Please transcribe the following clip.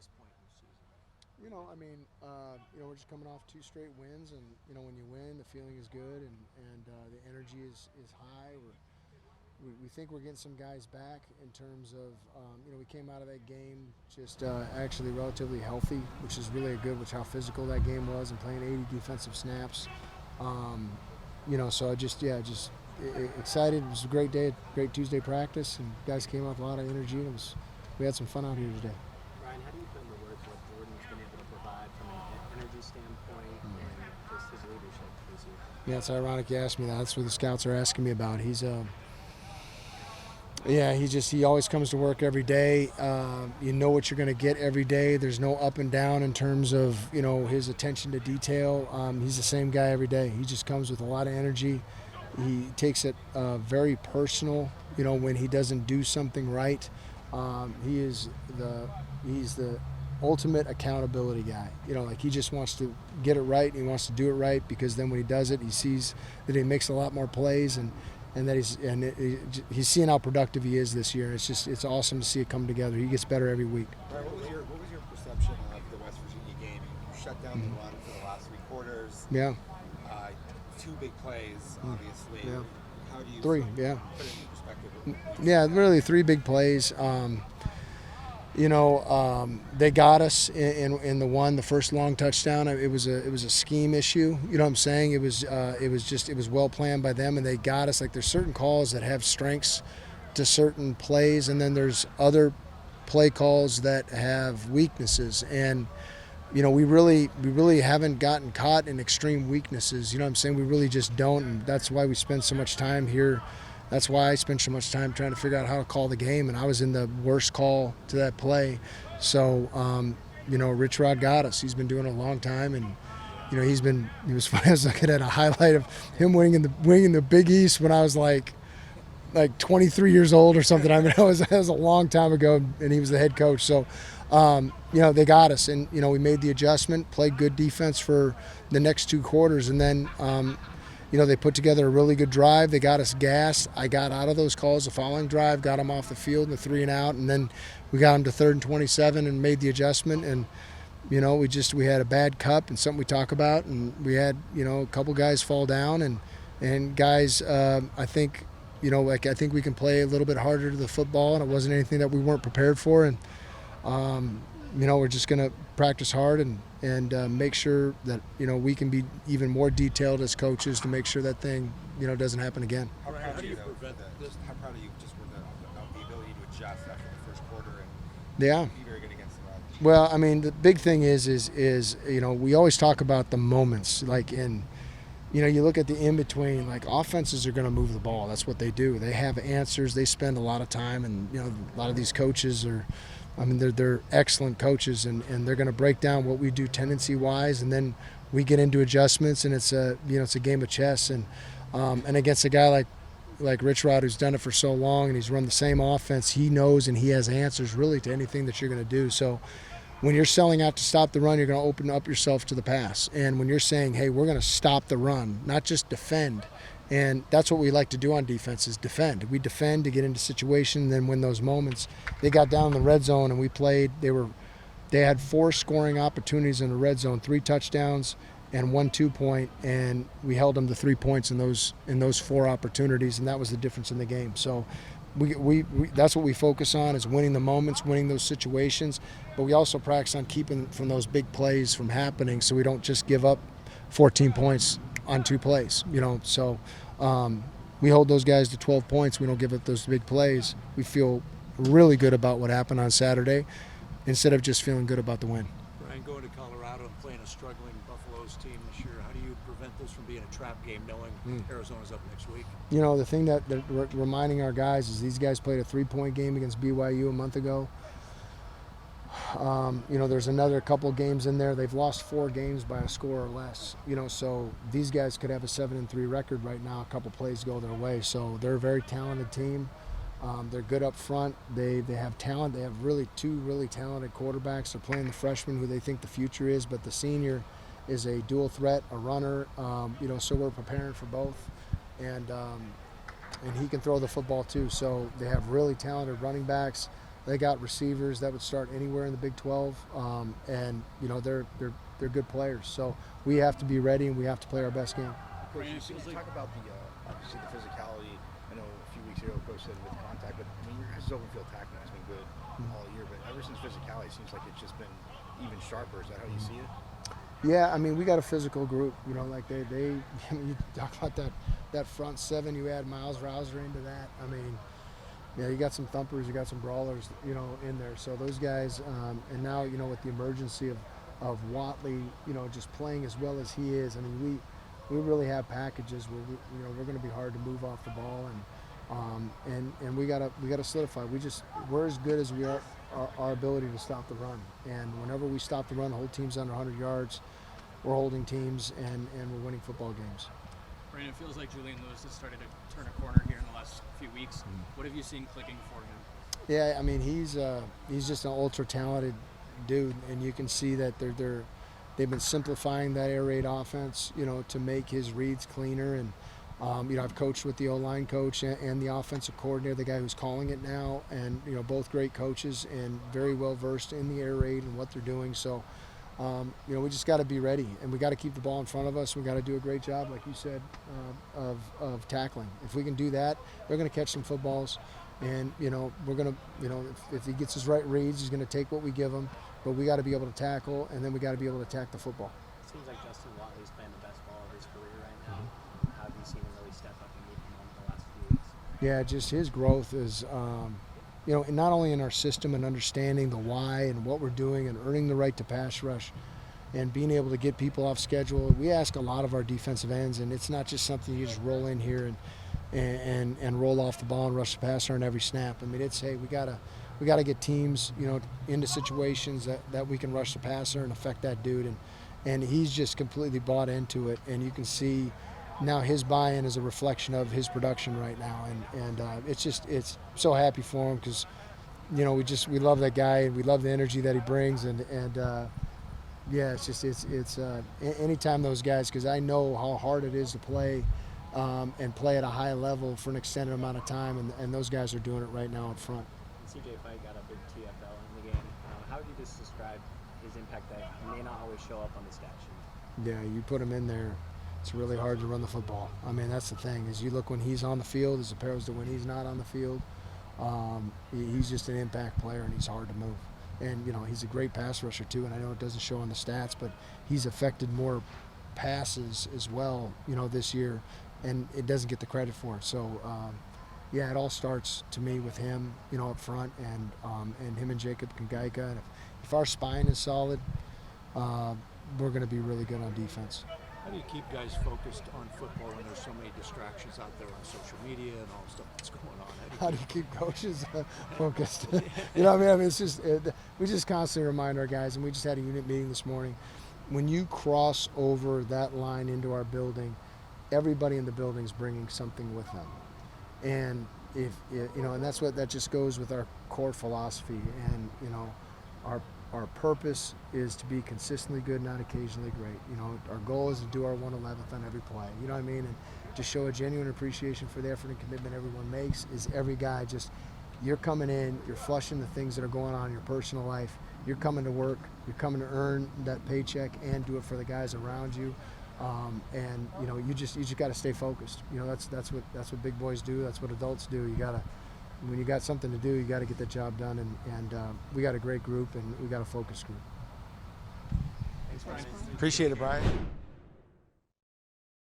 this point in the season? We're just coming off two straight wins, and when you win, the feeling is good, and the energy is high. We think we're getting some guys back in terms of, we came out of that game just actually relatively healthy, which is really good, which how physical that game was, and playing 80 defensive snaps. Um, so I excited. It was a great day, great Tuesday practice, and guys came out with a lot of energy, and we had some fun out here today. Ryan, how do you feel in the words what Jordan's been able to provide from an energy standpoint and just his leadership this year? Yeah, it's ironic you asked me that. That's what the scouts are asking me about. He always comes to work every day. You know what you're going to get every day. There's no up and down in terms of his attention to detail. He's the same guy every day. He just comes with a lot of energy. He takes it very personal. When he doesn't do something right, he's the ultimate accountability guy. He just wants to get it right. And he wants to do it right because then when he does it, he sees that he makes a lot more plays and that he's seeing how productive he is this year. It's awesome to see it come together. He gets better every week. Right, what was your perception of the West Virginia game? You shut down the run for the last three quarters. Yeah. Two big plays, obviously. Yeah. How do you Three. put Yeah. it into perspective? Yeah, really three big plays. They got us in the first long touchdown. It was a scheme issue. You know what I'm saying? It was well planned by them, and they got us. Like there's certain calls that have strengths to certain plays, and then there's other play calls that have weaknesses. And we really haven't gotten caught in extreme weaknesses. You know what I'm saying? We really just don't, and that's why we spend so much time here. That's why I spent so much time trying to figure out how to call the game, and I was in the worst call to that play. So, Rich Rod got us. He's been doing it a long time, and he was funny. I was looking at a highlight of him winning the Big East when I was like 23 years old or something. I mean, that was a long time ago, and he was the head coach. So, they got us, and we made the adjustment, played good defense for the next two quarters, and then. They put together a really good drive. They got us gassed. I got out of those calls the following drive, got them off the field in the 3 and out, and then we got them to 3rd and 27 and made the adjustment. And we had a bad cup and something we talk about, and we had a couple guys fall down and guys. I think I think we can play a little bit harder to the football, and it wasn't anything that we weren't prepared for. And we're just going to practice hard and make sure that we can be even more detailed as coaches to make sure that thing doesn't happen again. How proud How are do you you prevent this? How proud are you just with the ability to adjust after the first quarter and Yeah. be very good against the run? Well, I mean, the big thing is we always talk about the moments, like you look at the in between. Like offenses are going to move the ball. That's what they do. They have answers. They spend a lot of time, and a lot of these coaches are. I mean, they're excellent coaches, and they're going to break down what we do tendency-wise, and then we get into adjustments, and it's a game of chess, and against a guy like Rich Rod, who's done it for so long, and he's run the same offense, he knows and he has answers really to anything that you're going to do. So when you're selling out to stop the run, you're going to open up yourself to the pass, and when you're saying, hey, we're going to stop the run, not just defend. And that's what we like to do on defense is defend. We defend to get into situation, then win those moments. They got down in the red zone and we played. They had 4 scoring opportunities in the red zone, 3 touchdowns and 1 2-point, and we held them to 3 points in those 4 opportunities, and that was the difference in the game. So we that's what we focus on is winning the moments, winning those situations, but we also practice on keeping from those big plays from happening so we don't just give up 14 points on 2 plays, So we hold those guys to 12 points. We don't give up those big plays. We feel really good about what happened on Saturday instead of just feeling good about the win. Ryan, going to Colorado and playing a struggling Buffaloes team this year, how do you prevent this from being a trap game knowing Arizona's up next week? The thing that we're reminding our guys is these guys played a 3-point game against BYU a month ago. There's another couple games in there. They've lost 4 games by a score or less. So these guys could have a 7-3 record right now. A couple plays go their way. So they're a very talented team. They're good up front. They have talent. They have really 2 really talented quarterbacks. They're playing the freshman who they think the future is, but the senior is a dual threat, a runner. So we're preparing for both, and he can throw the football too. So they have really talented running backs. They got receivers that would start anywhere in the Big 12, and they're good players. So we have to be ready and we have to play our best game. Coach, you talk about the obviously the physicality. I know a few weeks ago, Coach said with contact, but I mean your guys' open field tackling has been good all year. But ever since physicality, it seems like it's just been even sharper. Is that how you see it? Yeah, I mean, we got a physical group. Like they you talk about that front seven. You add Miles Rouser into that. I mean, yeah, you got some thumpers, you got some brawlers, in there. So those guys, and now with the emergency of Watley, just playing as well as he is. I mean, we really have packages where we're going to be hard to move off the ball, and we gotta solidify. We're as good as we are our ability to stop the run. And whenever we stop the run, the whole team's under 100 yards. We're holding teams and we're winning football games. Brandon, it feels like Julian Lewis has started to turn a corner here in the last few weeks. What have you seen clicking for him? Yeah, I mean he's just an ultra talented dude, and you can see that they've been simplifying that air raid offense, to make his reads cleaner. And I've coached with the O-line coach and the offensive coordinator, the guy who's calling it now, and both great coaches and very well versed in the air raid and what they're doing. So we just got to be ready, and we got to keep the ball in front of us. We got to do a great job, like you said, of tackling. If we can do that, they're going to catch some footballs, and we're going to, if he gets his right reads, he's going to take what we give him. But we got to be able to tackle, and then we got to be able to attack the football. It seems like Justin Watley's playing the best ball of his career right now. How have you seen him really step up and move him on the last few weeks? Yeah, just his growth is, not only in our system and understanding the why and what we're doing and earning the right to pass rush and being able to get people off schedule. We ask a lot of our defensive ends, and it's not just something you just roll in here and roll off the ball and rush the passer on every snap. I mean, it's, hey, we gotta get teams, into situations that we can rush the passer and affect that dude, and he's just completely bought into it, and you can see now his buy-in is a reflection of his production right now, and it's so happy for him because we love that guy and we love the energy that he brings, and it's anytime those guys, because I know how hard it is to play and play at a high level for an extended amount of time, and those guys are doing it right now up front. CJ Fight got a big TFL in the game. How would you just describe his impact that may not always show up on the stat sheet? Yeah, you put him in there, it's really hard to run the football. I mean, that's the thing, is you look when he's on the field as opposed to when he's not on the field. He's just an impact player, and he's hard to move. And, he's a great pass rusher too, and I know it doesn't show on the stats, but he's affected more passes as well, this year, and it doesn't get the credit for it. So, yeah, it all starts to me with him, up front, and him and Jacob Kangaika. And if our spine is solid, we're going to be really good on defense. How do you keep guys focused on football when there's so many distractions out there on social media and all the stuff that's going on? How do you keep coaches focused? I mean, it's just we just constantly remind our guys, and we just had a unit meeting this morning. When you cross over that line into our building, everybody in the building is bringing something with them, and and that's that just goes with our core philosophy, and our purpose is to be consistently good, not occasionally great. Our goal is to do our 1/11th on every play. You know what I mean? And to show a genuine appreciation for the effort and commitment everyone makes. Is every guy you're coming in, you're flushing the things that are going on in your personal life. You're coming to work, you're coming to earn that paycheck and do it for the guys around you. And you just got to stay focused. That's what big boys do. That's what adults do. When you got something to do, you got to get that job done, and we got a great group, and we got a focused group. Thanks, Brian. Appreciate it, Brian.